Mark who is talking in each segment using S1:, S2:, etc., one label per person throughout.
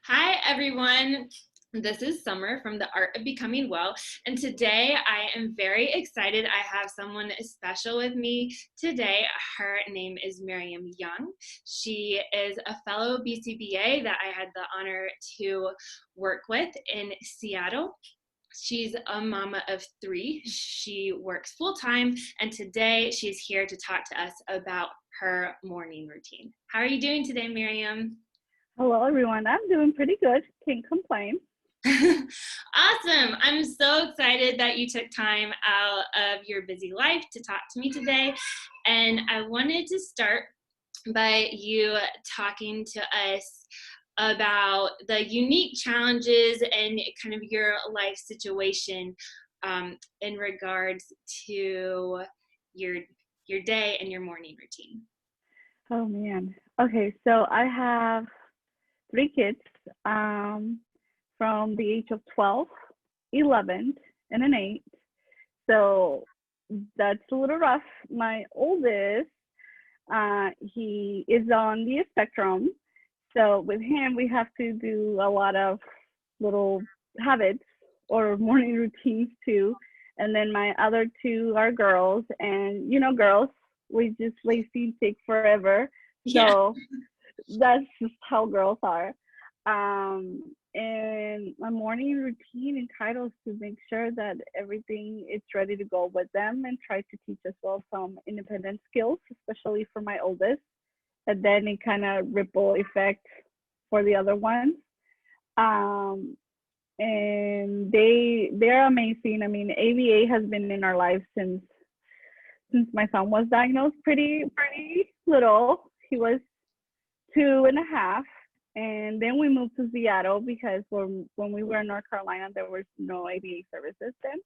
S1: Hi, everyone. This is Summer from The Art of Becoming Well, and today I am very excited. I have someone special with me today. Her name is Miriam Young. She is a fellow BCBA that I had the honor to work with in Seattle. She's a mama of three. She works full time, and today she's here to talk to us about her morning routine. How are you doing today, Miriam?
S2: Hello, everyone. I'm doing pretty good. Can't complain.
S1: Awesome. I'm so excited that you took time out of your busy life to talk to me today. And I wanted to start by you talking to us about the unique challenges and kind of your life situation in regards to your your day and your morning routine.
S2: Oh man. Okay, so I have three kids from the age of 12, 11, and an 8. So that's a little rough. My oldest, he is on the spectrum. So with him, we have to do a lot of little habits or morning routines too. And then my other two are girls, and girls, we just lazy take forever.
S1: Yeah.
S2: So that's just how girls are. And my morning routine entitles to make sure that everything is ready to go with them and try to teach as well some independent skills, especially for my oldest. And then it kind of ripple effect for the other ones. Um, and they're amazing. I mean, ABA has been in our lives since my son was diagnosed pretty little. He was 2.5, and then we moved to Seattle because when we were in North Carolina, there was no ABA services then.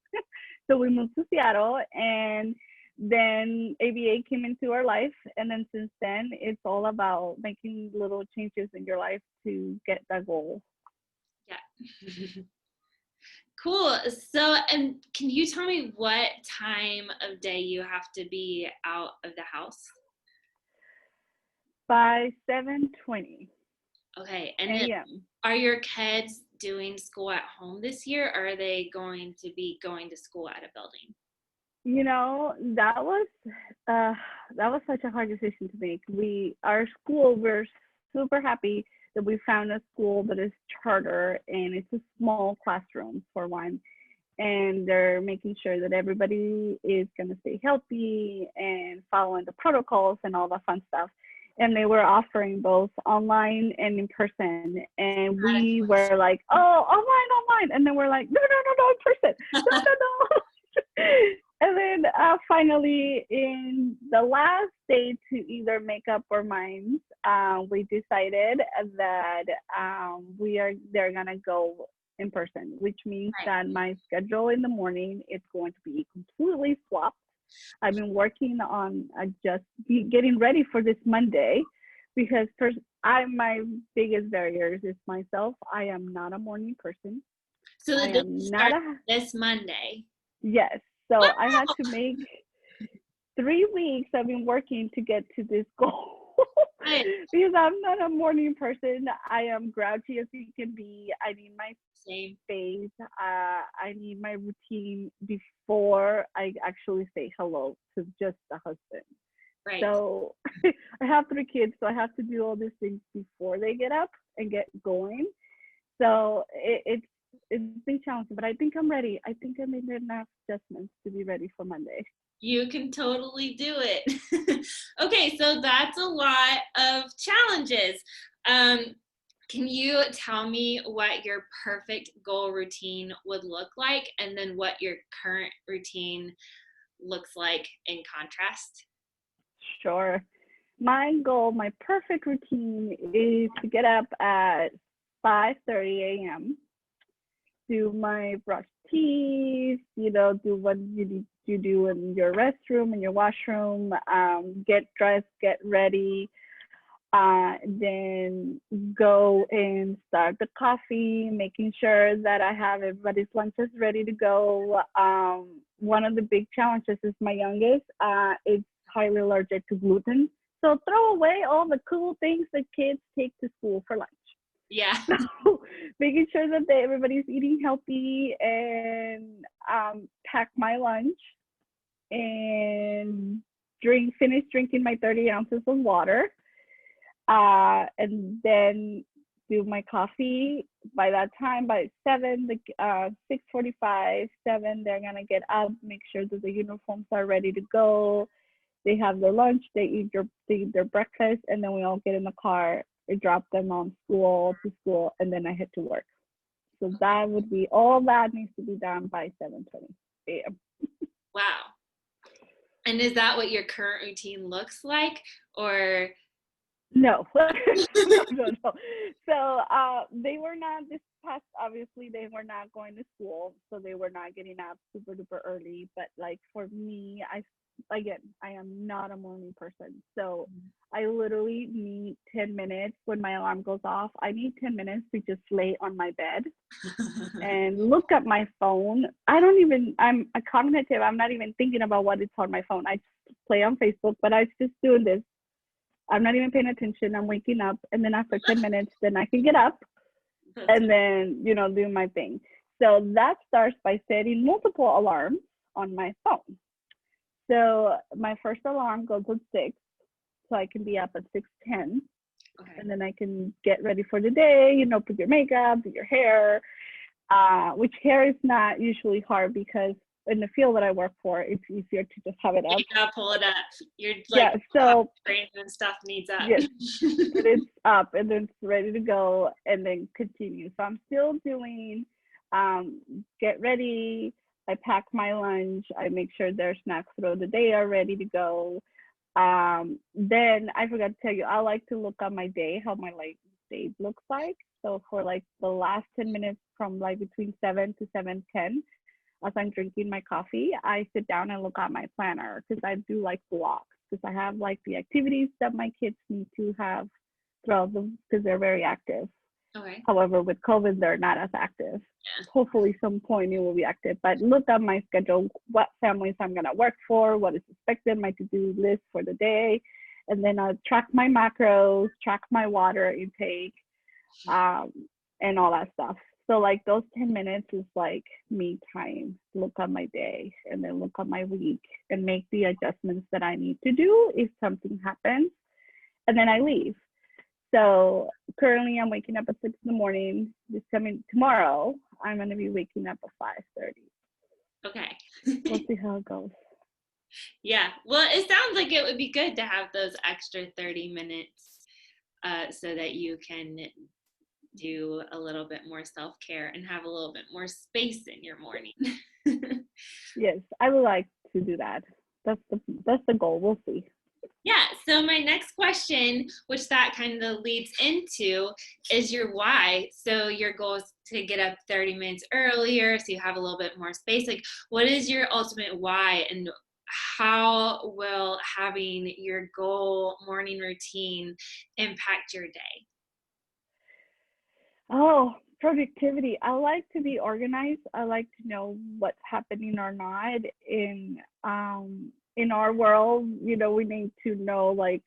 S2: So we moved to Seattle, and then ABA came into our life, and then since then, it's all about making little changes in your life to get that goal.
S1: Yeah. Cool. So, and can you tell me what time of day you have to be out of the house?
S2: By 7:20
S1: Okay. And then
S2: a.m.
S1: are your kids doing school at home this year, or are they going to be going to school at a building?
S2: You know, uh, that was such a hard decision to make. Our school, we're super happy that we found a school that is charter and it's a small classroom for one, and they're making sure that everybody is going to stay healthy and following the protocols and all the fun stuff. And they were offering both online and in person, and we were like, oh, online, and then we're like, no, no, no, no, in person, no, no, no. And then finally, in the last day to either make up our minds, we decided that they're gonna go in person, which means
S1: Right.
S2: that my schedule in the morning is going to be completely swapped. I've been working on just getting ready for this Monday because first, my biggest barriers is myself. I am not a morning person.
S1: So
S2: I
S1: the day
S2: am not
S1: starts
S2: a
S1: this Monday.
S2: Yes.
S1: Wow.
S2: So I had to make 3 weeks I've been working to get to this goal.
S1: Good.
S2: Because I'm not a morning person. I am grouchy as you can be. I need my
S1: Same.
S2: space. I need my routine before I actually say hello to just the husband.
S1: Right.
S2: So I have 3 kids, so I have to do all these things before they get up and get going. So it's been challenging, but I think I'm ready. I think I made enough adjustments to be ready for Monday.
S1: You can totally do it. Okay, so that's a lot of challenges. Um, can you tell me what your perfect goal routine would look like, and then what your current routine looks like in contrast?
S2: Sure. My goal, my perfect routine is to get up at 5:30 a.m., do my brush teeth, do what you need to do in your restroom, in your washroom, get dressed, get ready, then go and start the coffee, making sure that I have everybody's lunches ready to go. One of the big challenges is my youngest is highly allergic to gluten. So throw away all the cool things that kids take to school for lunch.
S1: Yeah.
S2: So making sure that everybody's eating healthy and pack my lunch and finish drinking my 30 ounces of water, and then do my coffee. By that time, by 7, 6:45, 7, they're gonna get up, make sure that the uniforms are ready to go. They have their lunch, they eat their breakfast, and then we all get in the car. I drop them on to school, and then I head to work. So that would be all that needs to be done by 7:20 a.m.
S1: Wow. And is that what your current routine looks like, or?
S2: No, no, no, no. So they were not this past. Obviously, they were not going to school, so they were not getting up super duper early. But like for me, I am not a morning person, so I literally need 10 minutes when my alarm goes off. I need 10 minutes to just lay on my bed and look at my phone. I'm a cognitive. I'm not even thinking about what is on my phone. I just play on Facebook, but I just doing this. I'm not even paying attention. I'm waking up, and then after 10 minutes, then I can get up and then, do my thing. So that starts by setting multiple alarms on my phone. So my first alarm goes at 6, so I can be up at 6:10,
S1: Okay.
S2: and then I can get ready for the day. Put your makeup, do your hair. Which hair is not usually hard because in the field that I work for, it's easier to just have it up.
S1: You gotta pull it up. You're
S2: Yeah,
S1: like,
S2: so
S1: brain and stuff needs up.
S2: yes, but it's up and then it's ready to go and then continue. So I'm still doing get ready. I pack my lunch. I make sure their snacks throughout the day are ready to go. Then I forgot to tell you, I like to look at my day, how my day looks like. So for like the last 10 minutes from like between 7 to 7:10, as I'm drinking my coffee, I sit down and look at my planner because I do like blocks because I have like the activities that my kids need to have throughout them because they're very active.
S1: Okay.
S2: However, with COVID, they're not as active.
S1: Yeah.
S2: Hopefully, some point it will be active. But look at my schedule, what families I'm gonna work for, what is expected, my to-do list for the day, and then I'll track my macros, track my water intake, um, and all that stuff. So like those 10 minutes is like me time, look at my day and then look at my week and make the adjustments that I need to do if something happens. And then I leave. So currently I'm waking up at 6 in the morning. This coming tomorrow, I'm gonna be waking up at 5:30.
S1: Okay.
S2: We'll see how it goes.
S1: Yeah. Well, it sounds like it would be good to have those extra 30 minutes so that you can do a little bit more self-care and have a little bit more space in your morning.
S2: Yes, I would like to do that. That's the goal. We'll see.
S1: Yeah, so my next question, which that kind of leads into, is your why. So your goal is to get up 30 minutes earlier so you have a little bit more space. Like, what is your ultimate why, and how will having your goal morning routine impact your day?
S2: Oh, productivity. I like to be organized. I like to know what's happening or not in our world. We need to know like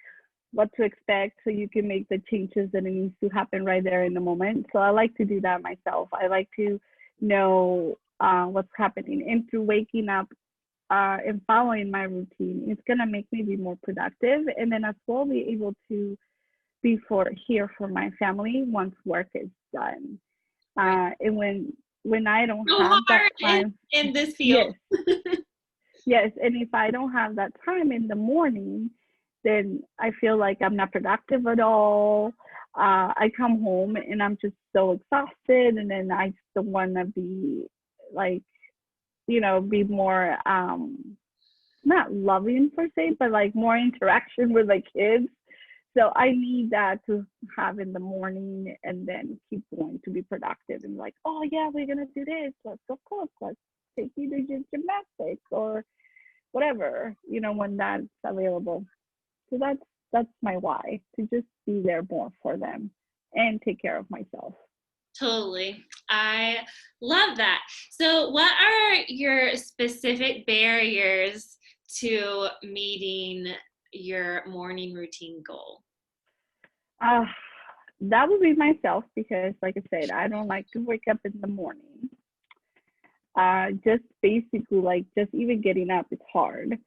S2: what to expect so you can make the changes that it needs to happen right there in the moment. So I like to do that myself. I like to know what's happening, and through waking up and following my routine, it's gonna make me be more productive, and then as well be able to be here for my family once work is done.
S1: Right.
S2: And when I don't
S1: So
S2: have that
S1: hard
S2: time,
S1: in this
S2: yes,
S1: field.
S2: yes, and if I don't have that time in the morning, then I feel like I'm not productive at all. I come home and I'm just so exhausted, and then I just don't want to be like, be more not loving per se, but like more interaction with the kids. So I need that to have in the morning and then keep going to be productive and like, oh yeah, we're gonna do this. Let's go cook. Let's take you to gymnastics or whatever, when that's available. So that's my why, to just be there more for them and take care of myself.
S1: Totally. I love that. So, what are your specific barriers to meeting your morning routine goal?
S2: Uh, that would be myself because, like I said, I don't like to wake up in the morning. Just basically, like, just even getting up is hard.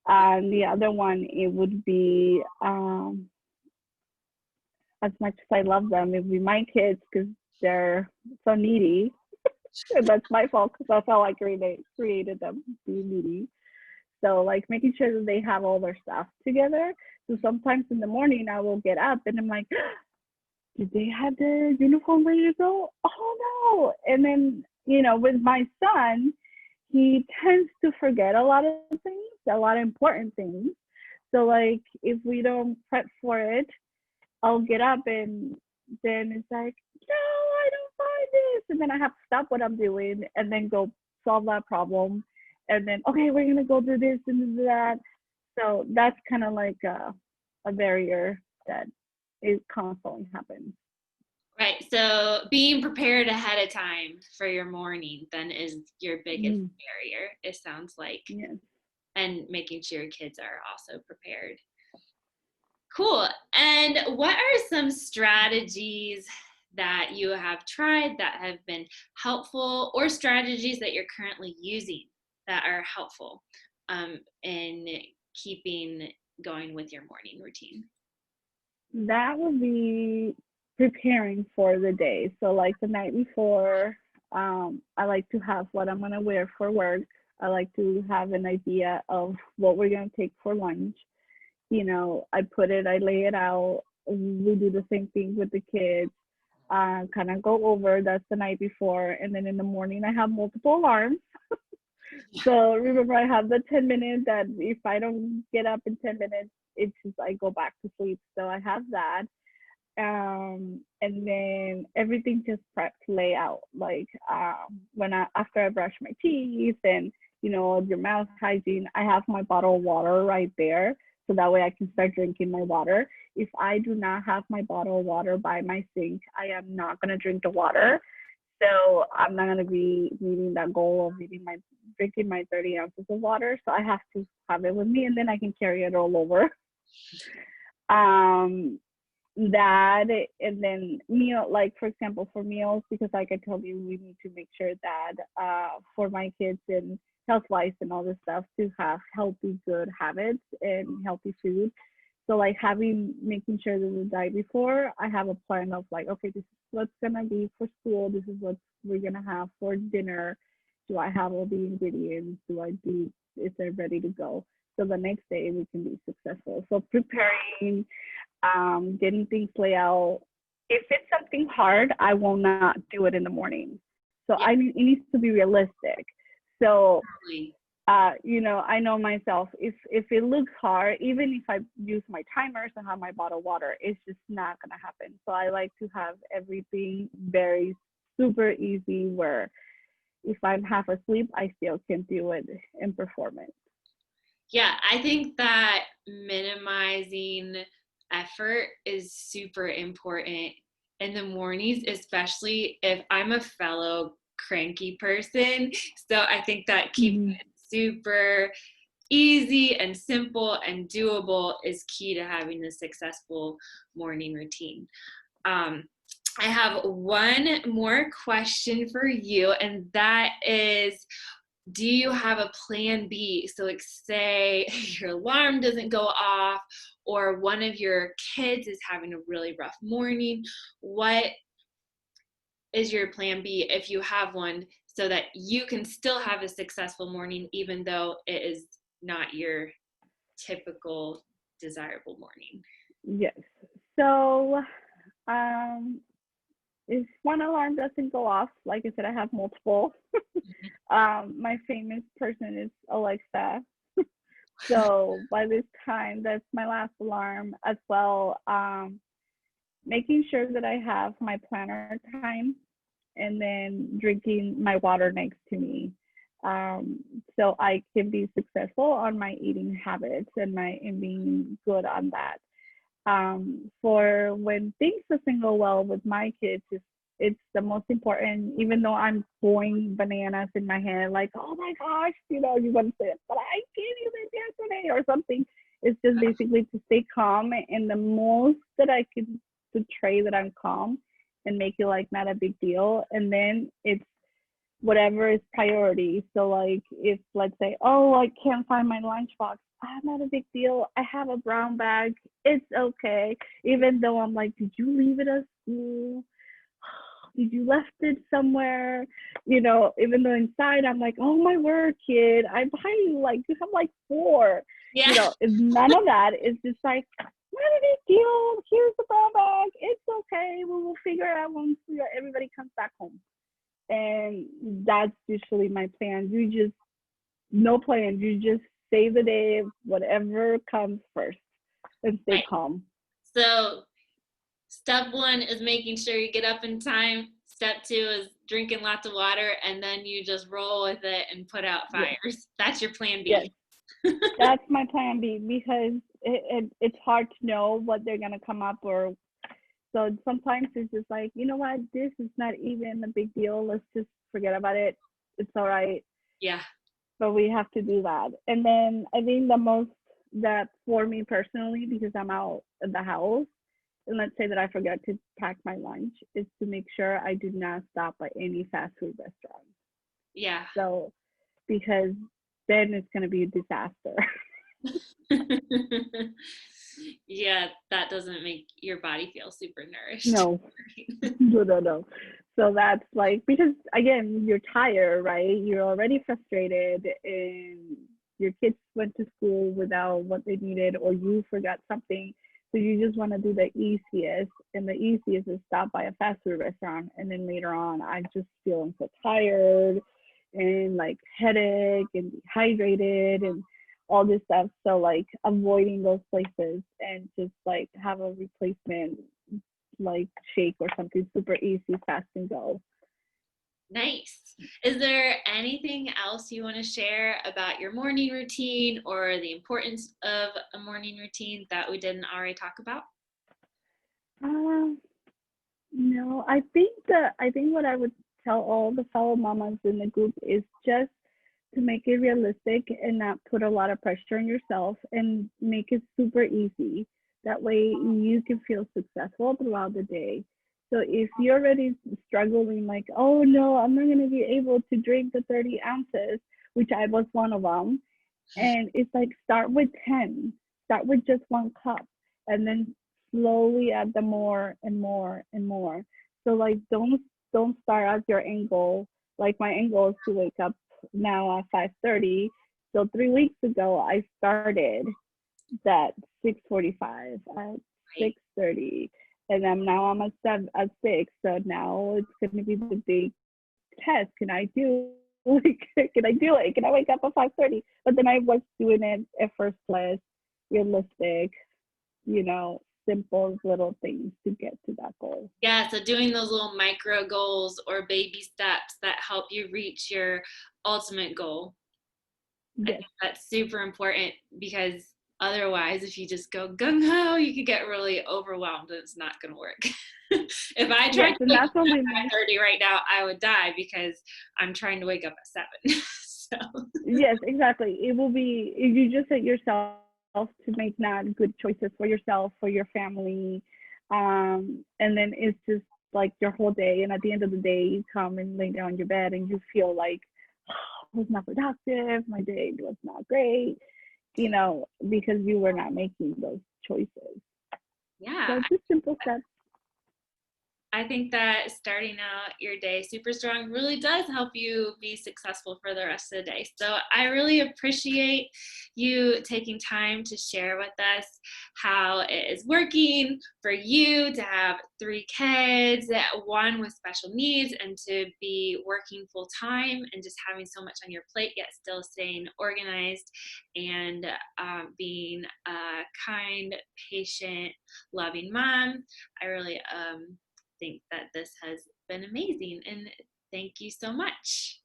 S2: And the other one, it would be, as much as I love them, it would be my kids because they're so needy. And that's my fault because that's how I created them, being needy. So, like, making sure that they have all their stuff together. So sometimes in the morning, I will get up and I'm like, did they have their uniform ready to go? Oh no. And then, with my son, he tends to forget a lot of things, a lot of important things. So, like, if we don't prep for it, I'll get up and then it's like, no, I don't find this. And then I have to stop what I'm doing and then go solve that problem. And then, okay, we're going to go do this and do that. So that's kind of like a barrier that is constantly happens.
S1: Right. So being prepared ahead of time for your morning then is your biggest
S2: Mm,
S1: barrier, it sounds like,
S2: yes.
S1: and making sure your kids are also prepared. Cool. And what are some strategies that you have tried that have been helpful, or strategies that you're currently using that are helpful in keeping going with your morning routine?
S2: That would be preparing for the day. So, like the night before, I like to have what I'm going to wear for work. I like to have an idea of what we're going to take for lunch. I lay it out. We do the same thing with the kids. Kind of go over that's the night before. And then in the morning, I have multiple alarms. So remember, I have the 10 minutes that if I don't get up in 10 minutes, it's just I go back to sleep. So I have that. And then everything just prepped layout. Like after I brush my teeth and your mouth hygiene, I have my bottle of water right there. So that way I can start drinking my water. If I do not have my bottle of water by my sink, I am not gonna drink the water. So I'm not gonna be meeting that goal of drinking my 30 ounces of water. So I have to have it with me, and then I can carry it all over. Um, that and then like for example for meals, because like I told you, we need to make sure that for my kids and health wise and all this stuff to have healthy good habits and healthy food. So like making sure that the night before I have a plan of like, okay, this is what's gonna be for school, this is what we're gonna have for dinner. Do I have all the ingredients? Is they ready to go? So the next day we can be successful. So preparing, getting things laid out. If it's something hard, I will not do it in the morning. So
S1: Yeah,
S2: it needs to be realistic. So,
S1: totally.
S2: I know myself. If it looks hard, even if I use my timers and have my bottled water, it's just not gonna happen. So I like to have everything very super easy. Where if I'm half asleep, I still can do it and perform it.
S1: Yeah, I think that minimizing effort is super important in the mornings, especially if I'm a fellow cranky person. So I think that keeping
S2: Mm-hmm.
S1: it super easy and simple and doable is key to having a successful morning routine. Um, I have one more question for you, and that is, do you have a plan B? So, like, say your alarm doesn't go off, or one of your kids is having a really rough morning. What is your plan B, if you have one, so that you can still have a successful morning, even though it is not your typical desirable morning?
S2: Yes. So, um, if one alarm doesn't go off, like I said, I have multiple. My famous person is Alexa. So by this time, that's my last alarm as well. Making sure that I have my planner time and then drinking my water next to me. Um, so I can be successful on my eating habits and being good on that. For when things doesn't go well with my kids, it's the most important. Even though I'm going bananas in my head, like, oh my gosh, you want to say, but I can't even yesterday or something. It's just basically to stay calm, and the most that I can portray that I'm calm and make it like not a big deal. And then it's whatever is priority. So like if let's say, oh, I can't find my lunchbox, not a big deal. I have a brown bag. It's okay. Even though I'm like, did you leave it at school? Did you left it somewhere? You know, even though inside I'm like, oh my word, kid, I'm behind you. Like you have like four.
S1: Yeah.
S2: You know, it's none of that. It's just like, not a big deal. Here's the brown bag. It's okay. We will figure it out once everybody comes back home. And that's usually my plan. You just no plan. You just save the day, whatever comes first, and stay
S1: Right.
S2: calm.
S1: So step 1 is making sure you get up in time. Step 2 is drinking lots of water, and then you just roll with it and put out fires.
S2: Yes.
S1: That's your plan
S2: Yes,
S1: B.
S2: that's my plan B because it's hard to know what they're gonna come up or. So sometimes it's just like, you know what, this is not even a big deal. Let's just forget about it. It's all right.
S1: Yeah.
S2: But we have to do that. And then I think the most that for me personally, because I'm out of the house, and let's say that I forget to pack my lunch, is to make sure I do not stop at any fast food restaurant.
S1: Yeah.
S2: So because then it's gonna be a disaster.
S1: Yeah, that doesn't make your body feel super nourished.
S2: No, no. So that's like because again, you're tired, right? You're already frustrated, and your kids went to school without what they needed, or you forgot something. So you just want to do the easiest, and the easiest is stop by a fast food restaurant, and then later on, I just feeling so tired, and like headache and dehydrated and all this stuff. So like avoiding those places and just like have a replacement like shake or something super easy, fast and go.
S1: Nice. Is there anything else you want to share about your morning routine or the importance of a morning routine that we didn't already talk about?
S2: Um, no, I think what I would tell all the fellow mamas in the group is just to make it realistic and not put a lot of pressure on yourself and make it super easy. That way you can feel successful throughout the day. So if you're already struggling, like, oh no, I'm not going to be able to drink the 30 ounces, which I was one of them. And it's like start with 10, start with just 1 cup, and then slowly add the more and more and more. So like don't start at your angle. Like my angle is to wake up now at 5:30. So 3 weeks ago I started at 6:45, at
S1: Right.
S2: 6:30, and I'm at 6. So now it's going to be the big test. Can I do like can I do it? Can I wake up at 5:30? But then I was doing it effortless, realistic, you know, simple little things to get to that goal.
S1: Yeah, so doing those little micro goals or baby steps that help you reach your ultimate goal. I
S2: Yes.
S1: think that's super important because otherwise, if you just go gung ho, you could get really overwhelmed and it's not going to work. If I tried
S2: Yes,
S1: to
S2: and
S1: wake
S2: that's
S1: up
S2: only
S1: at
S2: me.
S1: 5:30 right now, I would die because I'm trying to wake up at 7. So,
S2: Yes, exactly. It will be if you just set yourself to make not good choices for yourself, for your family, and then it's just like your whole day. And at the end of the day, you come and lay down in your bed, and you feel like oh, I was not productive. My day was not great, you know, because you were not making those choices.
S1: yeah,
S2: So just simple steps.
S1: I think that starting out your day super strong really does help you be successful for the rest of the day. So I really appreciate you taking time to share with us how it is working for you to have 3 kids, one with special needs, and to be working full time and just having so much on your plate, yet still staying organized and being a kind, patient, loving mom. I really think that this has been amazing and thank you so much.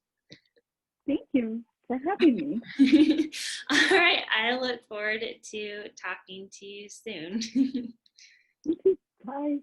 S2: Thank you for having me.
S1: All right, I look forward to talking to you soon.
S2: Bye.